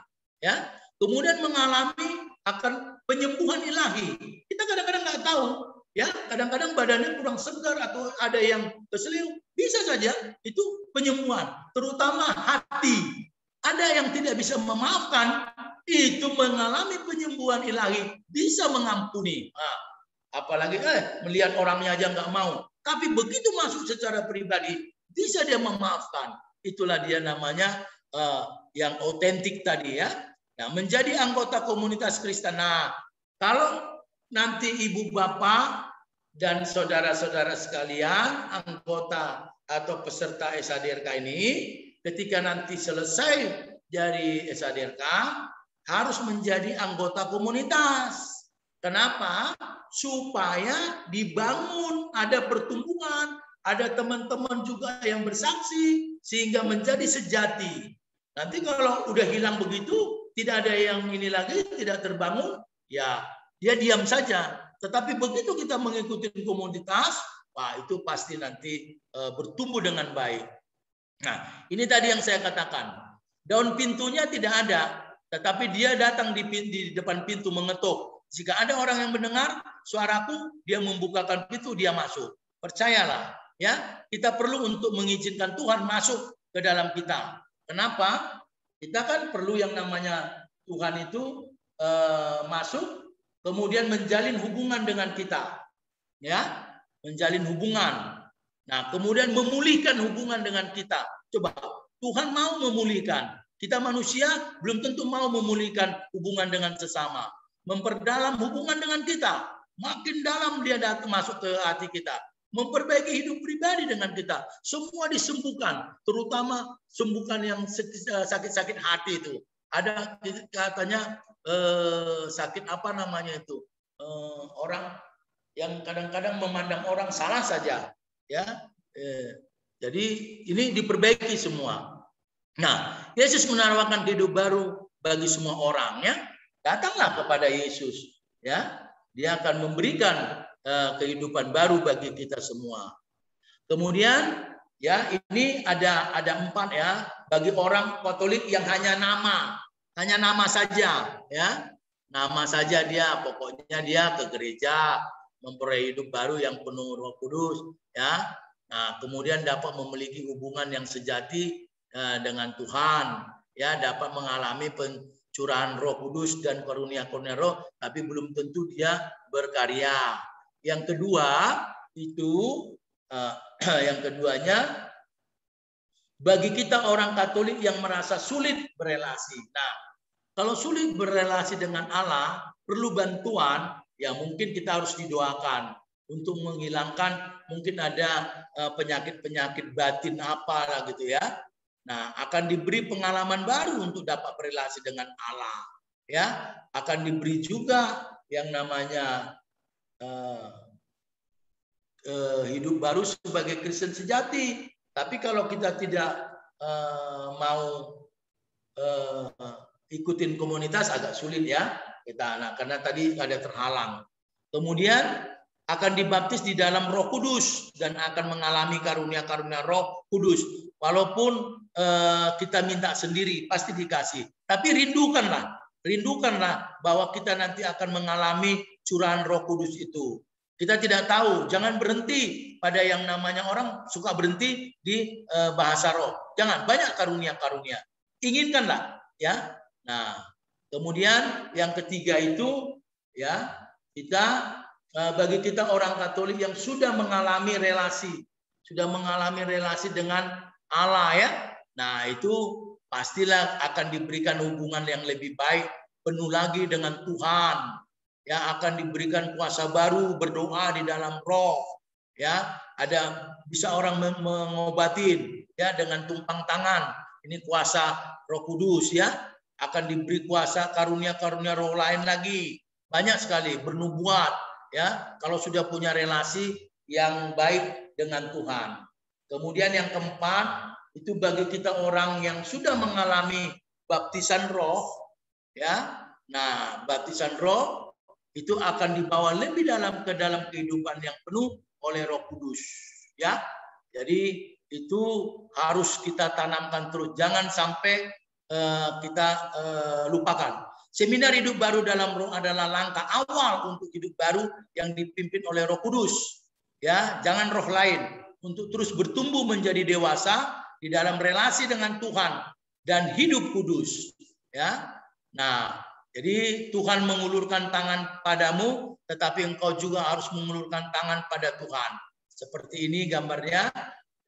Ya, kemudian mengalami akan penyembuhan ilahi. Kita kadang-kadang nggak tahu, ya, kadang-kadang badannya kurang segar atau ada yang keseliu, bisa saja itu penyembuhan, terutama hati. Ada yang tidak bisa memaafkan, itu mengalami penyembuhan ilahi, bisa mengampuni. Nah, apalagi melihat orangnya aja nggak mau, tapi begitu masuk secara pribadi, bisa dia memaafkan. Itulah dia namanya yang otentik tadi ya. Nah, menjadi anggota komunitas Kristen. Nah, kalau nanti ibu bapak dan saudara-saudara sekalian, anggota atau peserta SADRK ini, ketika nanti selesai dari SADRK, harus menjadi anggota komunitas. Kenapa? Supaya dibangun, ada pertumbuhan, ada teman-teman juga yang bersaksi, sehingga menjadi sejati. Nanti kalau udah hilang begitu, tidak ada yang ini lagi, tidak terbangun, ya dia diam saja. Tetapi begitu kita mengikuti komunitas, wah itu pasti nanti bertumbuh dengan baik. Nah, ini tadi yang saya katakan. Daun pintunya tidak ada, tetapi dia datang di depan pintu mengetuk. Jika ada orang yang mendengar suaraku, dia membukakan pintu, dia masuk. Percayalah, ya, kita perlu untuk mengizinkan Tuhan masuk ke dalam kita. Kenapa? Kita kan perlu yang namanya Tuhan itu masuk, kemudian menjalin hubungan dengan kita, ya, menjalin hubungan. Nah, kemudian memulihkan hubungan dengan kita. Coba, Tuhan mau memulihkan. Kita manusia belum tentu mau memulihkan hubungan dengan sesama. Memperdalam hubungan dengan kita. Makin dalam dia datang masuk ke hati kita. Memperbaiki hidup pribadi dengan kita. Semua disembuhkan. Terutama sembuhkan yang sakit-sakit hati itu. Ada katanya sakit apa namanya itu. Orang yang kadang-kadang memandang orang salah saja, ya. Jadi ini diperbaiki semua. Nah, Yesus menawarkan hidup baru bagi semua orang, ya. Datanglah kepada Yesus, ya. Dia akan memberikan kehidupan baru bagi kita semua. Kemudian, ya, ini ada 4, ya, bagi orang Katolik yang hanya nama saja, ya. Nama saja dia, pokoknya dia ke gereja, memperoleh hidup baru yang penuh Roh Kudus, ya. Nah, kemudian dapat memiliki hubungan yang sejati dengan Tuhan, ya, dapat mengalami pencurahan Roh Kudus dan karunia-karunia Roh, tapi belum tentu dia berkarya. Yang kedua itu, yang keduanya, bagi kita orang Katolik yang merasa sulit berelasi. Nah, kalau sulit berelasi dengan Allah, perlu bantuan, ya mungkin kita harus didoakan untuk menghilangkan mungkin ada penyakit-penyakit batin apalah gitu, ya. Nah, akan diberi pengalaman baru untuk dapat berelasi dengan Allah, ya. Akan diberi juga yang namanya hidup baru sebagai Kristen sejati. Tapi kalau kita tidak mau ikutin komunitas, agak sulit, ya kita. Nah, karena tadi ada terhalang. Kemudian akan dibaptis di dalam Roh Kudus dan akan mengalami karunia-karunia Roh Kudus. Walaupun kita minta sendiri pasti dikasih. Tapi rindukanlah bahwa kita nanti akan mengalami curahan Roh Kudus itu. Kita tidak tahu, jangan berhenti pada yang namanya orang suka berhenti di bahasa roh. Jangan, banyak karunia-karunia. Inginkanlah, ya. Nah, kemudian yang ketiga itu, ya, kita bagi kita orang Katolik yang sudah mengalami relasi dengan Allah, ya. Nah, itu pastilah akan diberikan hubungan yang lebih baik, penuh lagi dengan Tuhan. Ya, akan diberikan kuasa baru berdoa di dalam roh, ya. Ada bisa orang mengobatin, ya, dengan tumpang tangan. Ini kuasa Roh Kudus, ya. Akan diberi kuasa karunia-karunia roh lain lagi. Banyak sekali, bernubuat, ya, kalau sudah punya relasi yang baik dengan Tuhan. Kemudian yang keempat, itu bagi kita orang yang sudah mengalami baptisan roh, ya. Nah, baptisan roh itu akan dibawa lebih dalam ke dalam kehidupan yang penuh oleh Roh Kudus, ya. Jadi itu harus kita tanamkan terus, jangan sampai kita lupakan. Seminar hidup baru dalam roh adalah langkah awal untuk hidup baru yang dipimpin oleh Roh Kudus, ya. Jangan roh lain, untuk terus bertumbuh menjadi dewasa di dalam relasi dengan Tuhan dan hidup kudus, ya. Nah, jadi Tuhan mengulurkan tangan padamu, tetapi engkau juga harus mengulurkan tangan pada Tuhan. Seperti ini gambarnya.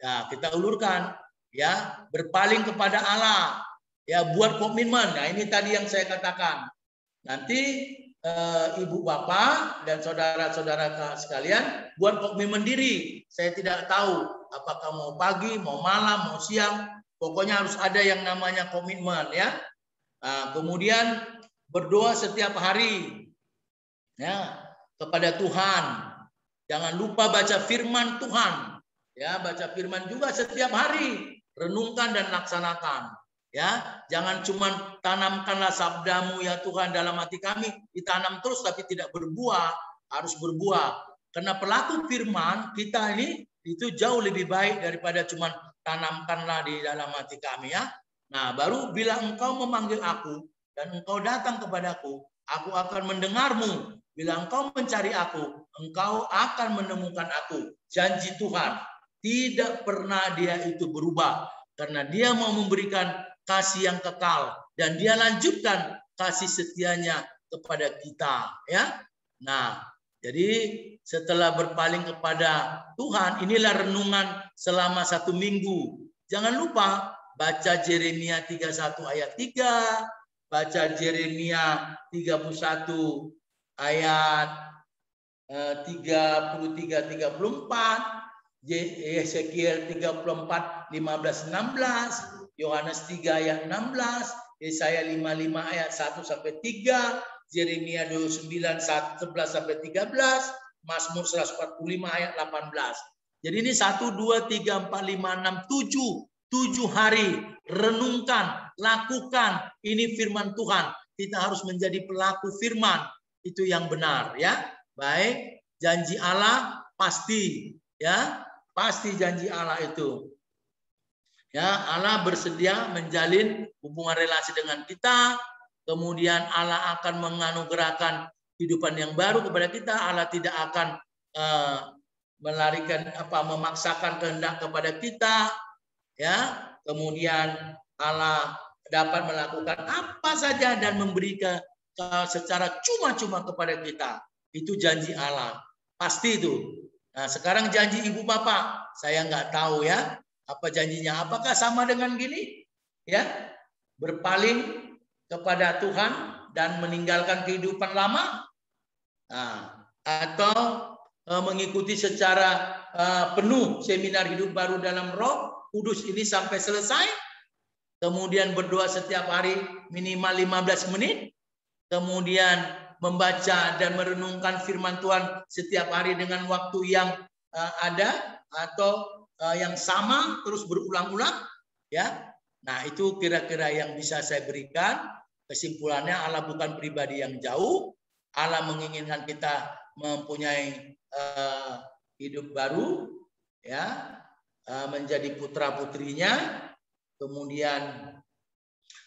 Ya, kita ulurkan, ya, berpaling kepada Allah, ya, buat komitmen. Nah, ini tadi yang saya katakan. Nanti ibu bapak dan saudara-saudara sekalian buat komitmen diri. Saya tidak tahu apakah mau pagi, mau malam, mau siang. Pokoknya harus ada yang namanya komitmen, ya. Nah, kemudian berdoa setiap hari, ya, kepada Tuhan. Jangan lupa baca firman Tuhan, ya, baca firman juga setiap hari, renungkan dan laksanakan, ya. Jangan cuma tanamkanlah sabdamu ya Tuhan dalam hati kami, ditanam terus tapi tidak berbuah. Harus berbuah, karena pelaku firman kita ini itu jauh lebih baik daripada cuma tanamkanlah di dalam hati kami, ya. Nah, baru bila engkau memanggil aku dan engkau datang kepadaku, aku akan mendengarmu. Bila engkau mencari aku, engkau akan menemukan aku. Janji Tuhan tidak pernah dia itu berubah, karena dia mau memberikan kasih yang kekal dan dia lanjutkan kasih setianya kepada kita, ya. Nah, jadi setelah berpaling kepada Tuhan, inilah renungan selama 1 minggu. Jangan lupa baca Yeremia 31 ayat 3, baca Yeremia 31 ayat 33-34, Yeskiel 34 15-16, Yohanes 3 ayat 16, Yesaya 55 ayat 1-3, Yeremia 29 11-13, Mazmur 145 ayat 18. Jadi ini 1, 2, 3, 4, 5, 6, 7 hari. Renungkan, lakukan. Ini firman Tuhan. Kita harus menjadi pelaku firman. Itu yang benar ya. Baik, janji Allah pasti ya. Pasti janji Allah itu. Ya, Allah bersedia menjalin hubungan relasi dengan kita. Kemudian Allah akan menganugerahkan kehidupan yang baru kepada kita. Allah tidak akan memaksakan kehendak kepada kita. Ya, kemudian Allah dapat melakukan apa saja dan memberikan secara cuma-cuma kepada kita. Itu janji Allah. Pasti itu. Nah, sekarang janji ibu bapak, saya nggak tahu ya. Apa janjinya? Apakah sama dengan gini? Ya, berpaling kepada Tuhan dan meninggalkan kehidupan lama, atau mengikuti secara penuh seminar hidup baru dalam Roh Kudus ini sampai selesai, kemudian berdoa setiap hari minimal 15 menit, kemudian membaca dan merenungkan firman Tuhan setiap hari dengan waktu yang ada atau yang sama terus berulang-ulang, ya. Nah, itu kira-kira yang bisa saya berikan. Kesimpulannya, Allah bukan pribadi yang jauh. Allah menginginkan kita mempunyai hidup baru, ya, menjadi putra-putrinya. Kemudian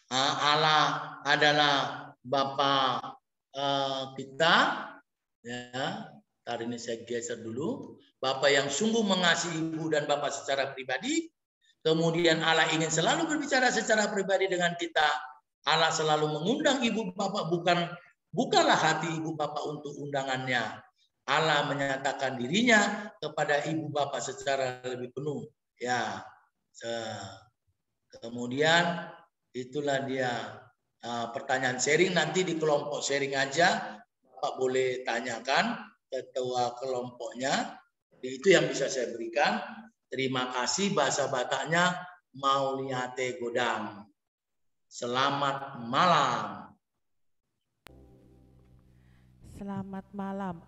Allah adalah Bapa kita, ya. Hari ini saya geser dulu. Bapa yang sungguh mengasihi ibu dan bapak secara pribadi. Kemudian Allah ingin selalu berbicara secara pribadi dengan kita. Allah selalu mengundang ibu bapak, bukanlah hati ibu bapak untuk undangannya. Allah menyatakan dirinya kepada ibu bapak secara lebih penuh. Ya. Kemudian itulah dia pertanyaan sharing, nanti di kelompok sharing aja Bapak boleh tanyakan ketua kelompoknya. Itu yang bisa saya berikan. Terima kasih. Bahasa Bataknya Mauliate Godang. Selamat malam. Selamat malam.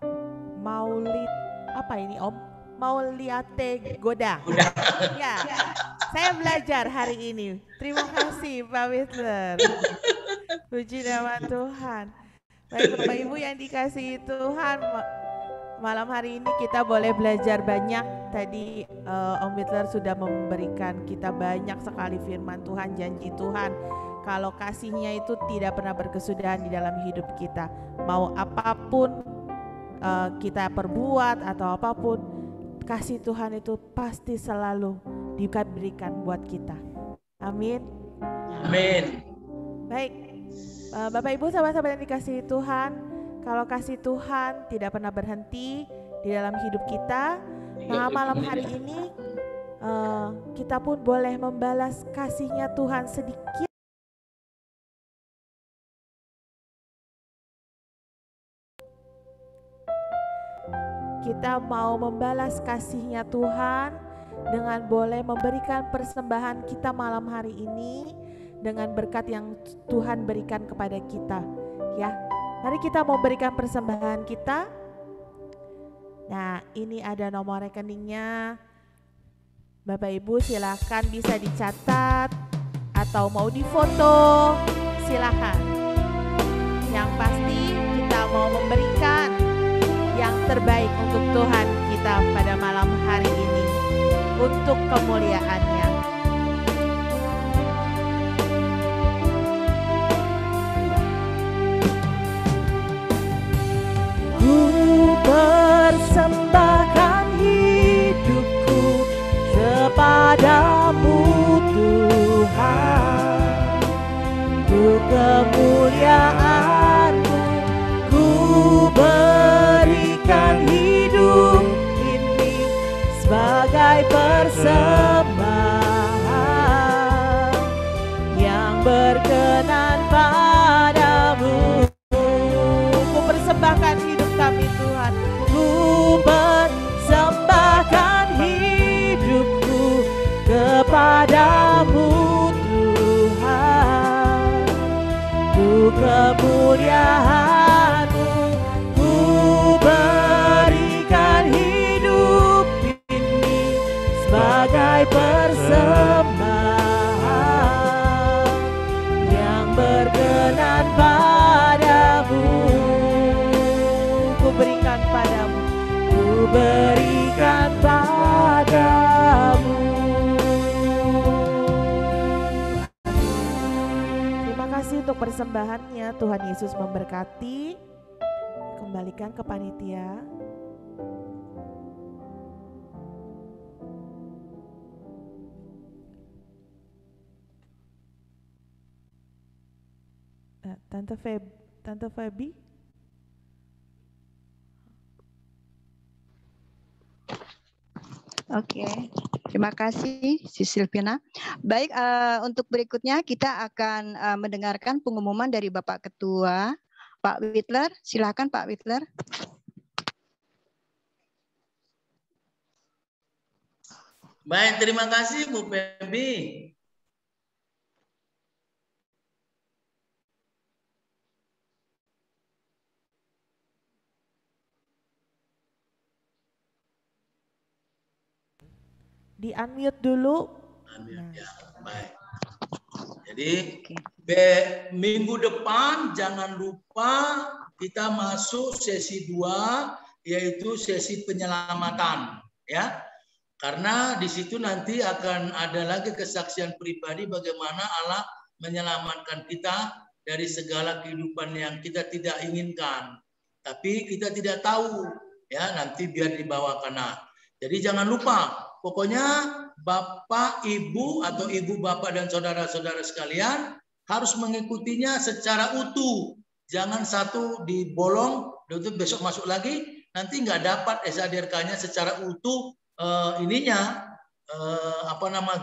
Maulid apa ini Om? Mauliate Godang. Ya, saya belajar hari ini. Terima kasih Pak Wisler. Puji nama Tuhan. Baik Bapak Ibu yang dikasihi Tuhan, malam hari ini kita boleh belajar banyak. Tadi Om Wisler sudah memberikan kita banyak sekali firman Tuhan, janji Tuhan. Kalau kasihnya itu tidak pernah berkesudahan di dalam hidup kita. Mau apapun kita perbuat atau apapun, kasih Tuhan itu pasti selalu diberikan buat kita. Amin. Amin. Baik, Bapak Ibu sahabat-sahabat yang dikasihi Tuhan, kalau kasih Tuhan tidak pernah berhenti di dalam hidup kita, maka malam hari ini kita pun boleh membalas kasihnya Tuhan sedikit. Kita mau membalas kasihnya Tuhan dengan boleh memberikan persembahan kita malam hari ini dengan berkat yang Tuhan berikan kepada kita. Ya, mari kita mau berikan persembahan kita. Nah, ini ada nomor rekeningnya. Bapak Ibu silakan bisa dicatat atau mau difoto, silakan. Yang pasti kita mau memberikan yang terbaik untuk Tuhan kita pada malam hari ini, untuk kemuliaan-Nya. Ku persembahkan hidupku kepadamu Tuhan, untuk kemuliaan-Mu ku berikan hidup ini sebagai persembahan yang berkenan padamu. Ku persembahkan hidup kami Tuhan, ku persembahkan hidupku kepadamu Tuhan, untuk kemuliaan-Mu ku berikan sebagai persembahan yang berkenan padamu. Ku berikan padamu, ku berikan padamu. Terima kasih untuk persembahannya. Tuhan Yesus memberkati. Kembalikan ke panitia. Tante Feby. Oke, terima kasih Si Silvina. Baik, untuk berikutnya kita akan mendengarkan pengumuman dari Bapak Ketua, Pak Witler. Silakan Pak Witler. Baik, terima kasih Bu Feby. Di unmute dulu. Ya, baik. Jadi minggu depan jangan lupa kita masuk sesi 2, yaitu sesi penyelamatan, ya. Karena di situ nanti akan ada lagi kesaksian pribadi bagaimana Allah menyelamatkan kita dari segala kehidupan yang kita tidak inginkan. Tapi kita tidak tahu, ya, nanti biar dibawa kena. Jadi jangan lupa, pokoknya Bapak, Ibu, atau Ibu, Bapak, dan saudara-saudara sekalian harus mengikutinya secara utuh. Jangan satu dibolong, itu besok masuk lagi, nanti nggak dapat SADRK-nya secara utuh,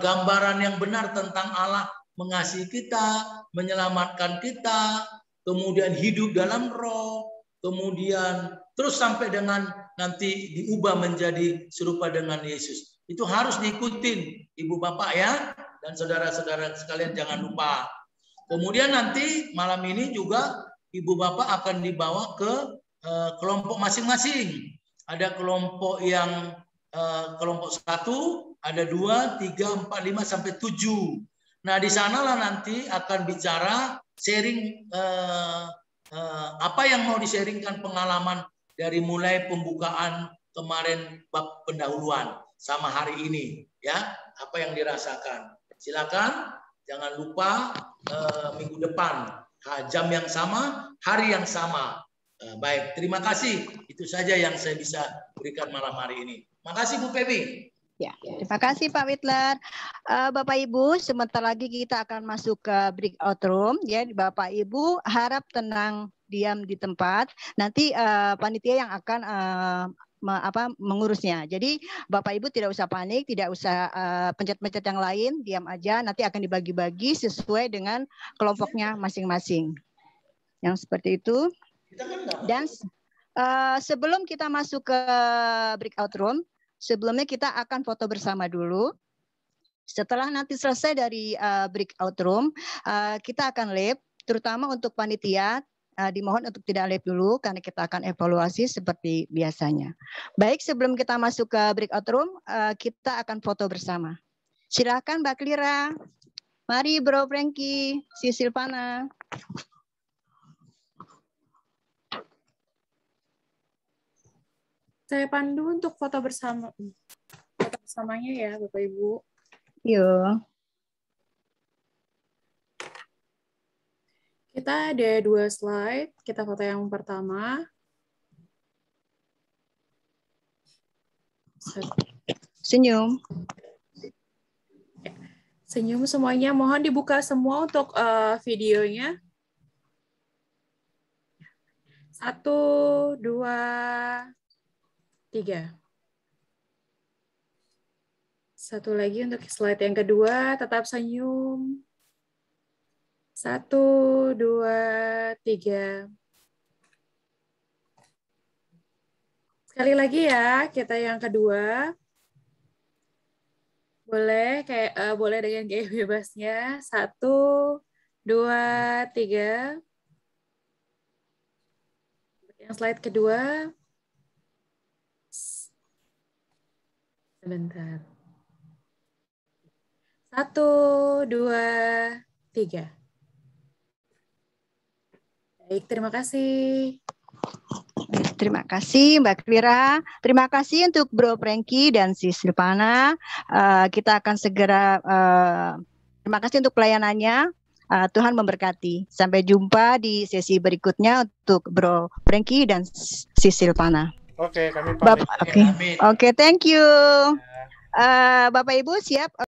gambaran yang benar tentang Allah mengasihi kita, menyelamatkan kita, kemudian hidup dalam roh, kemudian terus sampai dengan nanti diubah menjadi serupa dengan Yesus. Itu harus diikutin Ibu Bapak ya, dan saudara-saudara sekalian jangan lupa. Kemudian nanti malam ini juga Ibu Bapak akan dibawa ke kelompok masing-masing. Ada kelompok yang kelompok 1, ada 2, 3, 4, 5 sampai 7. Nah, di sanalah nanti akan bicara sharing apa yang mau di-sharingkan pengalaman dari mulai pembukaan kemarin bab pendahuluan sama hari ini, ya, apa yang dirasakan. Silakan, jangan lupa minggu depan jam yang sama, hari yang sama. Baik, terima kasih. Itu saja yang saya bisa berikan malam hari ini. Makasih Bu Feby. Ya, terima kasih Pak Witler. Bapak Ibu, sebentar lagi kita akan masuk ke breakout room. Ya, Bapak Ibu harap tenang, diam di tempat. Nanti panitia yang akan mengurusnya. Jadi Bapak Ibu tidak usah panik, tidak usah pencet-pencet yang lain, diam aja. Nanti akan dibagi-bagi sesuai dengan kelompoknya masing-masing. Yang seperti itu. Dan sebelum kita masuk ke breakout room, sebelumnya kita akan foto bersama dulu. Setelah nanti selesai dari breakout room, kita akan live, terutama untuk panitia. Dimohon untuk tidak live dulu karena kita akan evaluasi seperti biasanya. Baik, sebelum kita masuk ke breakout room, kita akan foto bersama. Silakan Mbak Klira. Mari Bro Franky, Si Silvana. Saya pandu untuk foto bersamanya ya Bapak Ibu. Yuk. Kita ada 2 slide. Kita foto yang pertama. Senyum. Senyum semuanya. Mohon dibuka semua untuk videonya. 1, 2, 3. Satu lagi untuk slide yang kedua, tetap senyum. 1, 2, 3. Sekali lagi ya, kita yang kedua. Boleh boleh dengan gaya bebasnya. 1, 2, 3. Yang slide kedua. Sebentar. 1, 2, 3. Baik, terima kasih. Terima kasih Mbak Klira. Terima kasih untuk Bro Franky dan Sis Silvana. Kita akan segera terima kasih untuk pelayanannya. Tuhan memberkati. Sampai jumpa di sesi berikutnya untuk Bro Franky dan Sis Silvana. Oke, kami pamit. Oke, thank you. Bapak Ibu siap.